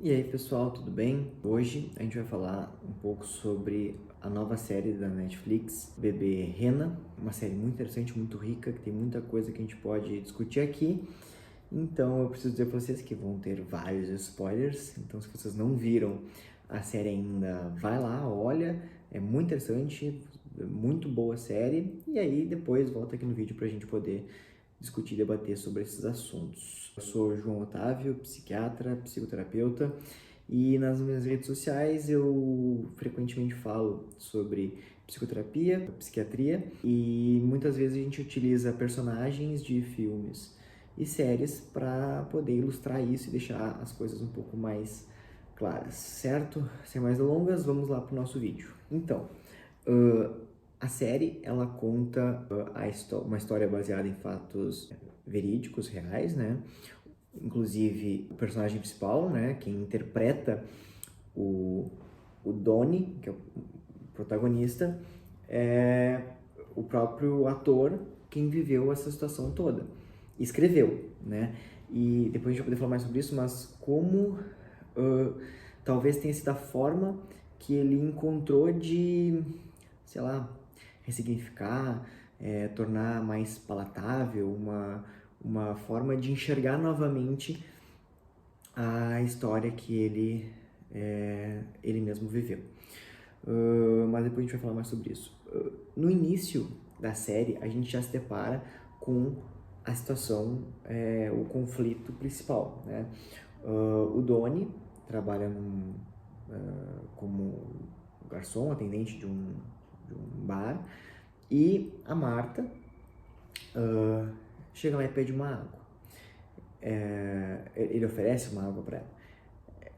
E aí pessoal, tudo bem? Hoje a gente vai falar um pouco sobre a nova série da Netflix, Bebê Rena, uma série muito interessante, muito rica, que tem muita coisa que a gente pode discutir aqui. Então eu preciso dizer para vocês que vão ter vários spoilers, então se vocês não viram a série ainda, vai lá, olha, é muito interessante, muito boa série, e aí depois volta aqui no vídeo para a gente poder discutir e debater sobre esses assuntos. Eu sou João Otávio, psiquiatra, psicoterapeuta, e nas minhas redes sociais eu frequentemente falo sobre psicoterapia, psiquiatria, e muitas vezes a gente utiliza personagens de filmes e séries para poder ilustrar isso e deixar as coisas um pouco mais claras, certo? Sem mais delongas, vamos lá para o nosso vídeo. Então, a série, ela conta uma história baseada em fatos verídicos, reais, né? Inclusive, o personagem principal, né? Quem interpreta o, o Donnie, que é o protagonista, é o próprio ator quem viveu essa situação toda. Escreveu, né? E depois a gente vai poder falar mais sobre isso, mas como talvez tenha sido a forma que ele encontrou de, sei lá, ressignificar, tornar mais palatável, uma forma de enxergar novamente a história que ele mesmo viveu. Mas depois a gente vai falar mais sobre isso. No início da série, a gente já se depara com a situação, o conflito principal, né? O Donnie trabalha como garçom, atendente de um bar, e a Marta chega lá e pede uma água. Ele oferece uma água para ela.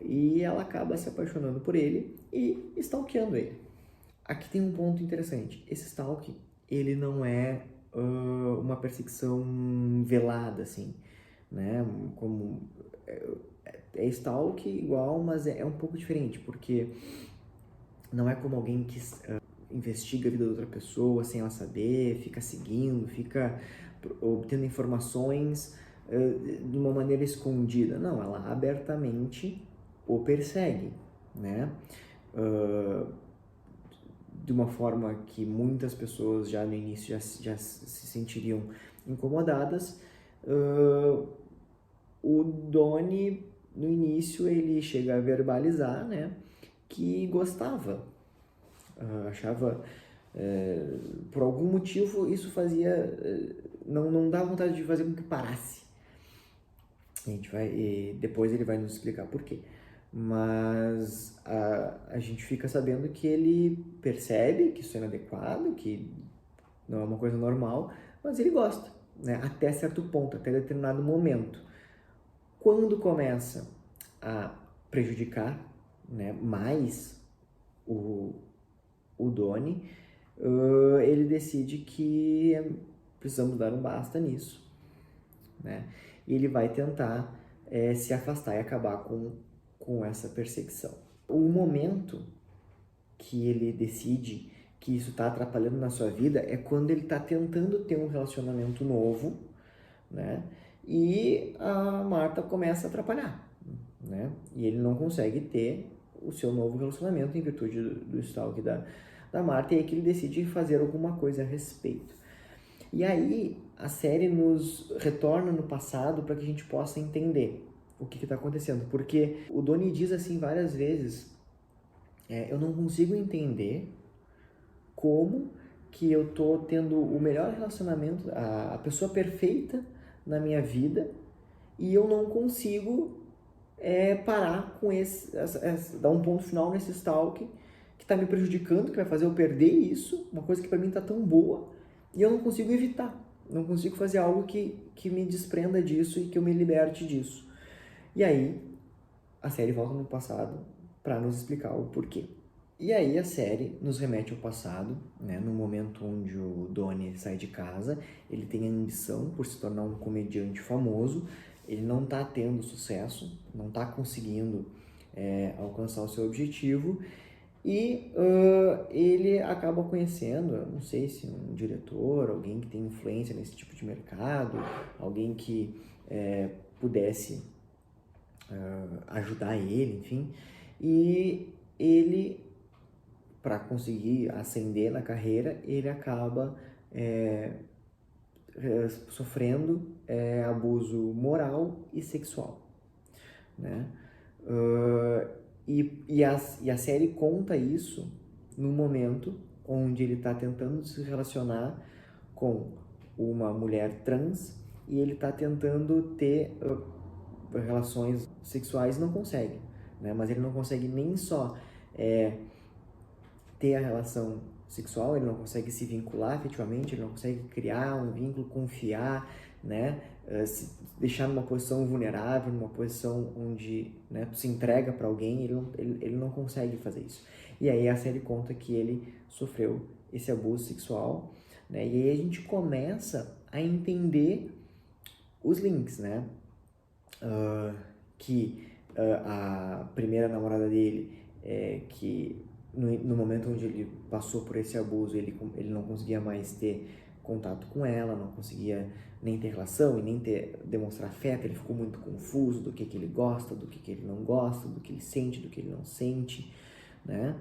E ela acaba se apaixonando por ele e stalkeando ele. Aqui tem um ponto interessante. Esse stalk, ele não é uma perseguição velada, assim, né? Como é stalk igual, mas é um pouco diferente, porque não é como alguém que investiga a vida de outra pessoa sem ela saber, fica seguindo, fica obtendo informações de uma maneira escondida. Não, ela abertamente o persegue, né? De uma forma que muitas pessoas já no início já se sentiriam incomodadas. O Donnie, no início, ele chega a verbalizar, né, que gostava, achava, por algum motivo, isso fazia, não dava vontade de fazer com que parasse. E depois ele vai nos explicar por quê. Mas a gente fica sabendo que ele percebe que isso é inadequado, que não é uma coisa normal, mas ele gosta, né? Até certo ponto, até determinado momento. Quando começa a prejudicar, né, mais o, o Donnie, ele decide que precisamos dar um basta nisso, né? E ele vai tentar se afastar e acabar com essa perseguição. O momento que ele decide que isso está atrapalhando na sua vida é quando ele está tentando ter um relacionamento novo, né? E a Marta começa a atrapalhar, né? E ele não consegue ter o seu novo relacionamento em virtude do stalk da Marta, e é que ele decide fazer alguma coisa a respeito. E aí a série nos retorna no passado para que a gente possa entender o que está acontecendo, porque o Donnie diz assim várias vezes, eu não consigo entender como que eu tô tendo o melhor relacionamento, a pessoa perfeita na minha vida, e eu não consigo parar com dar um ponto final nesse stalk que está me prejudicando, que vai fazer eu perder isso, uma coisa que para mim está tão boa, e eu não consigo evitar, não consigo fazer algo que me desprenda disso e que eu me liberte disso. E aí a série volta no passado para nos explicar o porquê. E aí a série nos remete ao passado, né, no momento onde o Donnie sai de casa, ele tem a ambição por se tornar um comediante famoso, ele não está tendo sucesso, não está conseguindo alcançar o seu objetivo, e ele acaba conhecendo, eu não sei se um diretor, alguém que tem influência nesse tipo de mercado, alguém que pudesse ajudar ele, enfim. E ele, para conseguir ascender na carreira, ele acaba sofrendo abuso moral e sexual, né? E a série conta isso no momento onde ele está tentando se relacionar com uma mulher trans e ele está tentando ter relações sexuais e não consegue, né? Mas ele não consegue nem só ter a relação sexual, ele não consegue se vincular efetivamente, ele não consegue criar um vínculo, confiar, né? Se deixar numa posição vulnerável, numa posição onde, né, tu se entrega para alguém, ele não consegue fazer isso. E aí a série conta que ele sofreu esse abuso sexual, né? E aí a gente começa a entender os links, né? A primeira namorada dele, que no momento onde ele passou por esse abuso, ele não conseguia mais ter contato com ela, não conseguia nem ter relação e nem demonstrar afeto, ele ficou muito confuso do que ele gosta, do que ele não gosta, do que ele sente, do que ele não sente, né?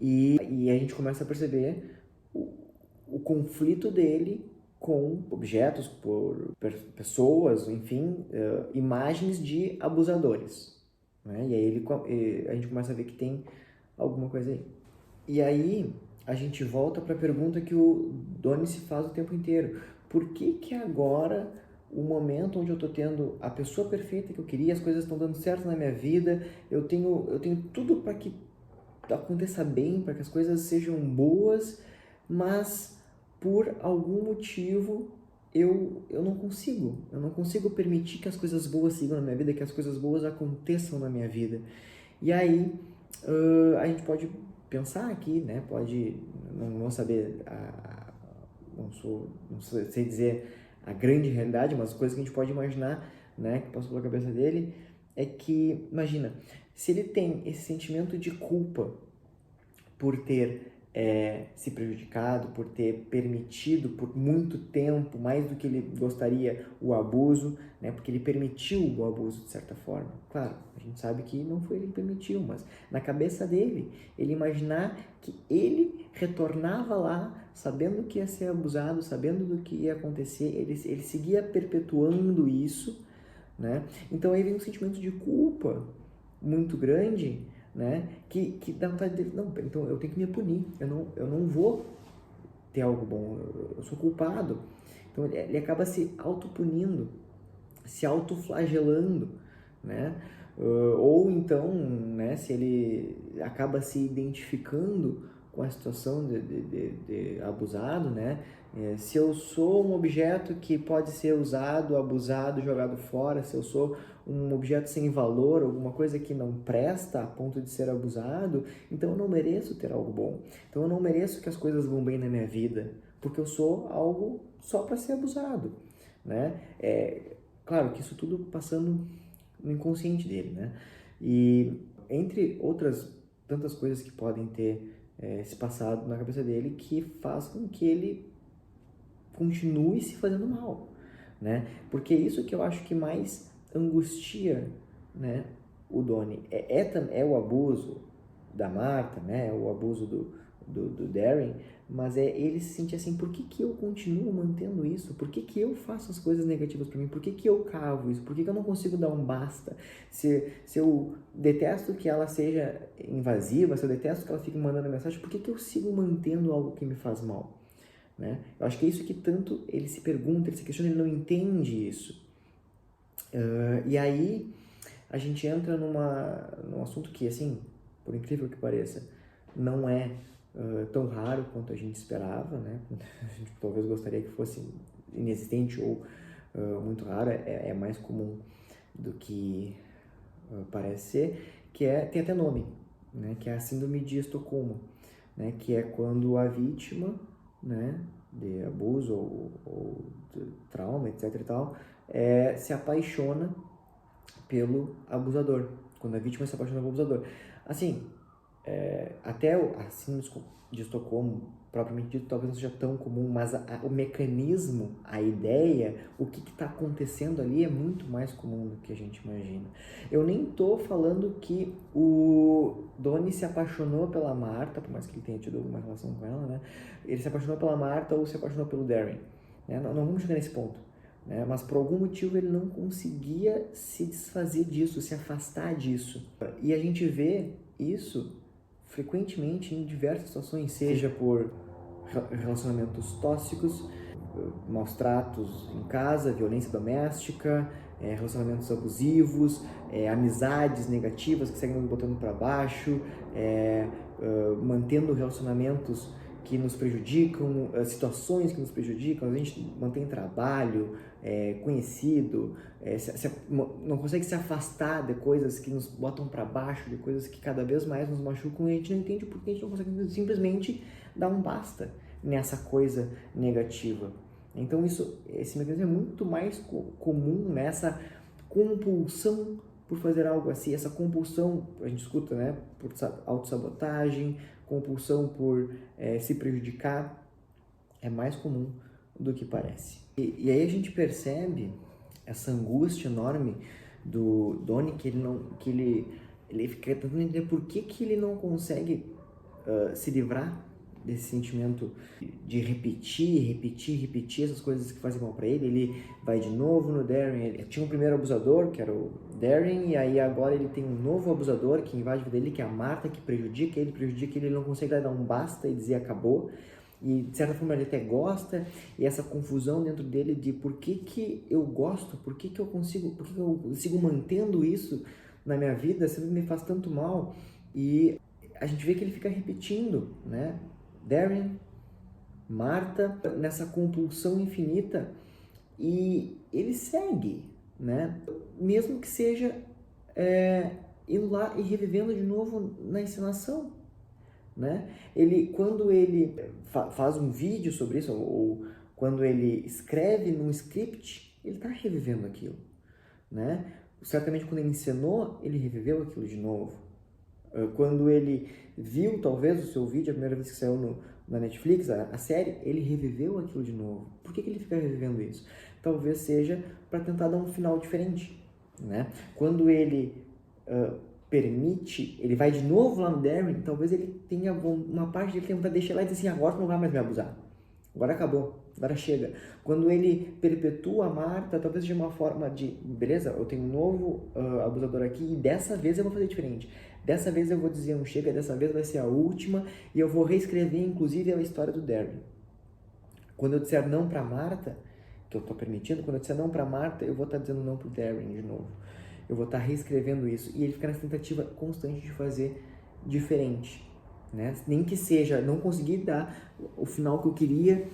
E a gente começa a perceber o conflito dele com objetos, por pessoas, enfim, imagens de abusadores, né? E aí a gente começa a ver que tem alguma coisa aí. E aí a gente volta para a pergunta que o Doni se faz o tempo inteiro. Por que que agora, o momento onde eu estou tendo a pessoa perfeita que eu queria, as coisas estão dando certo na minha vida, eu tenho tudo para que aconteça bem, para que as coisas sejam boas, mas por algum motivo eu não consigo permitir que as coisas boas sigam na minha vida, que as coisas boas aconteçam na minha vida. E aí a gente pode pensar aqui, né? Pode não saber, não sei dizer a grande realidade, mas coisas que a gente pode imaginar, né? Que passou pela cabeça dele é que, imagina, se ele tem esse sentimento de culpa por ter se prejudicado, por ter permitido por muito tempo, mais do que ele gostaria, o abuso, né? Porque ele permitiu o abuso de certa forma. Claro, a gente sabe que não foi ele que permitiu, mas na cabeça dele, ele imaginar que ele retornava lá, sabendo que ia ser abusado, sabendo do que ia acontecer, ele seguia perpetuando isso, né? Então aí vem um sentimento de culpa muito grande, né? Que dá vontade dele, não, então eu tenho que me punir, eu não vou ter algo bom, eu sou culpado. Então ele acaba se autopunindo, se autoflagelando, né? Ou então, né, se ele acaba se identificando com a situação de abusado, né? Se eu sou um objeto que pode ser usado, abusado, jogado fora, se eu sou um objeto sem valor, alguma coisa que não presta a ponto de ser abusado, então eu não mereço ter algo bom. Então eu não mereço que as coisas vão bem na minha vida, porque eu sou algo só para ser abusado, né? Claro que isso tudo passando no inconsciente dele, né? E entre outras tantas coisas que podem ter se passado na cabeça dele que faz com que ele continue se fazendo mal, né? Porque isso que eu acho que mais angustia, né, o Donnie. É o abuso da Martha, né? É o abuso do Darren, mas ele se sentir assim, por que que eu continuo mantendo isso? Por que que eu faço as coisas negativas para mim? Por que que eu cavo isso? Por que que eu não consigo dar um basta? Se eu detesto que ela seja invasiva, se eu detesto que ela fique mandando mensagem, por que que eu sigo mantendo algo que me faz mal? Né? Eu acho que é isso que tanto ele se pergunta, ele se questiona, ele não entende isso. E aí a gente entra num assunto que, assim, por incrível que pareça, não é tão raro quanto a gente esperava, né? A gente talvez gostaria que fosse inexistente ou muito raro, é mais comum do que parece ser, tem até nome, né? Que é a síndrome de Estocolmo, né? Que é quando a vítima, né, de abuso ou de trauma, etc e tal, se apaixona pelo abusador, quando a vítima se apaixona pelo abusador. Assim, até a síndrome de Estocolmo, propriamente dito, talvez não seja tão comum, mas o mecanismo, a ideia, o que está acontecendo ali é muito mais comum do que a gente imagina. Eu nem estou falando que o Donnie se apaixonou pela Martha, por mais que ele tenha tido alguma relação com ela, né? Ele se apaixonou pela Martha ou se apaixonou pelo Darren, né? Não vamos chegar nesse ponto, né? Mas por algum motivo ele não conseguia se desfazer disso, se afastar disso. E a gente vê isso frequentemente em diversas situações, seja por relacionamentos tóxicos, maus tratos em casa, violência doméstica, relacionamentos abusivos, amizades negativas que seguem nos botando para baixo, mantendo relacionamentos que nos prejudicam, situações que nos prejudicam, a gente mantém trabalho, conhecido, não consegue se afastar de coisas que nos botam para baixo, de coisas que cada vez mais nos machucam e a gente não entende porque a gente não consegue simplesmente dar um basta nessa coisa negativa. Então esse mecanismo é muito mais comum nessa compulsão por fazer algo assim, essa compulsão, a gente escuta, né, por autossabotagem, compulsão por se prejudicar, é mais comum do que parece. E aí a gente percebe essa angústia enorme do Donnie, que ele fica tentando entender por que ele não consegue se livrar desse sentimento de repetir essas coisas que fazem mal para ele. Ele vai de novo no Darren. Ele tinha um primeiro abusador, que era o Darren, e aí agora ele tem um novo abusador que invade a vida dele, que é a Martha, que prejudica ele não consegue dar um basta e dizer acabou. E de certa forma ele até gosta, e essa confusão dentro dele de por que eu gosto, por que eu sigo mantendo isso na minha vida, sempre me faz tanto mal. E a gente vê que ele fica repetindo, né? Darren, Martha, nessa compulsão infinita, e ele segue, né? Mesmo que seja indo lá e revivendo de novo na encenação, né? Quando ele faz um vídeo sobre isso, ou quando ele escreve num script, ele está revivendo aquilo, né? Certamente quando ele encenou, ele reviveu aquilo de novo. Quando ele viu, talvez, o seu vídeo, a primeira vez que saiu na Netflix, a série, ele reviveu aquilo de novo. Por que ele fica revivendo isso? Talvez seja para tentar dar um final diferente, né? Quando ele permite, ele vai de novo lá no Darren, talvez ele tenha uma parte dele que vai deixar lá e dizer assim, agora tu não vai mais me abusar. Agora acabou, agora chega. Quando ele perpetua a Martha, talvez de uma forma de, beleza, eu tenho um novo abusador aqui e dessa vez eu vou fazer diferente. Dessa vez eu vou dizer um chega, dessa vez vai ser a última e eu vou reescrever inclusive a história do Darren. Quando eu disser não pra Martha, que eu tô permitindo, quando eu disser não pra Martha, eu vou estar dizendo não pro Darren de novo. Eu vou estar reescrevendo isso e ele fica nessa tentativa constante de fazer diferente. Né? Nem que seja, não consegui dar o final que eu queria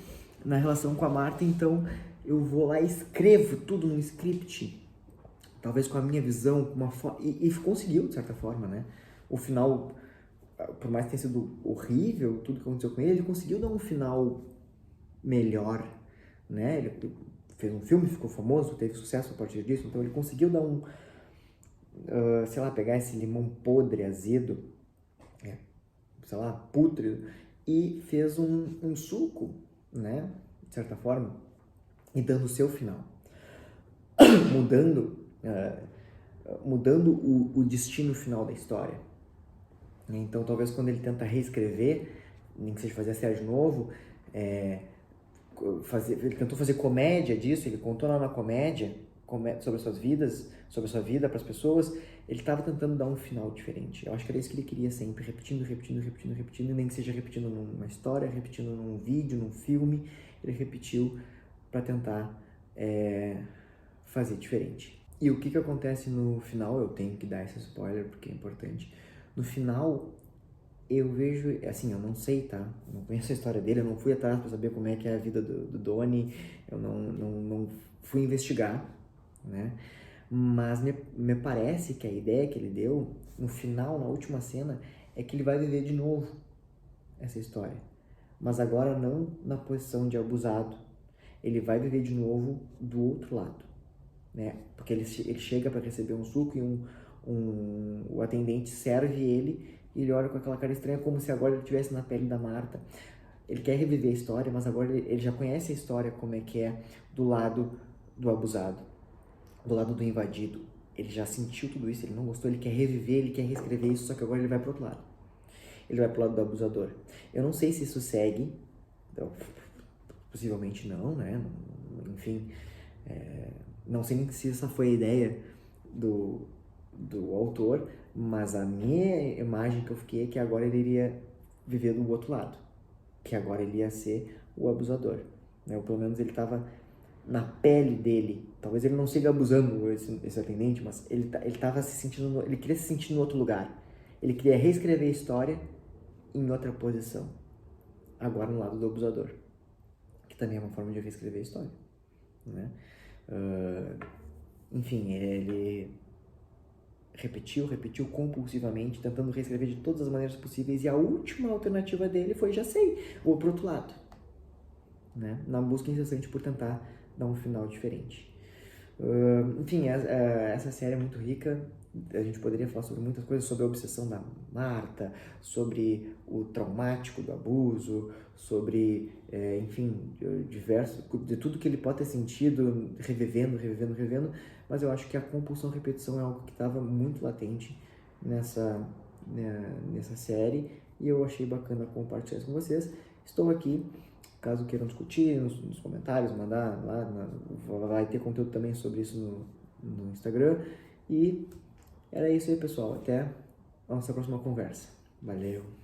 na relação com a Martha, então eu vou lá e escrevo tudo no script, talvez com a minha visão, com uma e conseguiu, de certa forma, né? O final, por mais que tenha sido horrível, tudo que aconteceu com ele conseguiu dar um final melhor, né? Ele fez um filme, ficou famoso, teve sucesso a partir disso, então ele conseguiu dar sei lá, pegar esse limão podre, azedo, sei lá, pútrido, e fez um suco, né, de certa forma, e dando o seu final, mudando o destino final da história. Então, talvez quando ele tenta reescrever, nem que seja fazer a série de novo, ele tentou fazer comédia disso, ele contou lá na comédia sobre suas vidas, sobre a sua vida para as pessoas, ele estava tentando dar um final diferente. Eu acho que era isso que ele queria sempre, repetindo, e nem que seja repetindo numa história, repetindo num vídeo, num filme, ele repetiu para tentar fazer diferente. E o que acontece no final, eu tenho que dar esse spoiler porque é importante. No final, eu vejo, assim, eu não sei, tá? Eu não conheço a história dele, eu não fui atrás para saber como é que é a vida do Donnie, eu não fui investigar, né? Mas me parece que a ideia que ele deu, no final, na última cena, é que ele vai viver de novo essa história. Mas agora não na posição de abusado. Ele vai viver de novo do outro lado, né? Porque ele chega para receber um suco e o atendente serve ele e ele olha com aquela cara estranha como se agora ele estivesse na pele da Marta. Ele quer reviver a história, mas agora ele já conhece a história como é que é do lado do abusado, do lado do invadido. Ele já sentiu tudo isso, ele não gostou, ele quer reviver, ele quer reescrever isso, só que agora ele vai pro outro lado. Ele vai pro lado do abusador. Eu não sei se isso segue, então, possivelmente não, né? Enfim, não sei nem se essa foi a ideia do autor, mas a minha imagem que eu fiquei é que agora ele iria viver do outro lado, que agora ele ia ser o abusador, né? Ou pelo menos ele estava na pele dele. Talvez ele não siga abusando esse atendente, mas ele tava se sentindo, ele queria se sentir no outro lugar. Ele queria reescrever a história em outra posição, agora no lado do abusador, que também é uma forma de reescrever a história, né? Enfim, ele repetiu compulsivamente, tentando reescrever de todas as maneiras possíveis, e a última alternativa dele foi, já sei, vou pro outro lado, né? Na busca incessante por tentar dar um final diferente. Enfim, essa série é muito rica. A gente poderia falar sobre muitas coisas, sobre a obsessão da Marta, sobre o traumático do abuso, sobre, enfim, de tudo que ele pode ter sentido, revivendo, mas eu acho que a compulsão repetição é algo que estava muito latente nessa série, e eu achei bacana compartilhar isso com vocês. Estou aqui, caso queiram discutir nos comentários, mandar lá, vai ter conteúdo também sobre isso no Instagram. E era isso aí, pessoal. Até a nossa próxima conversa. Valeu!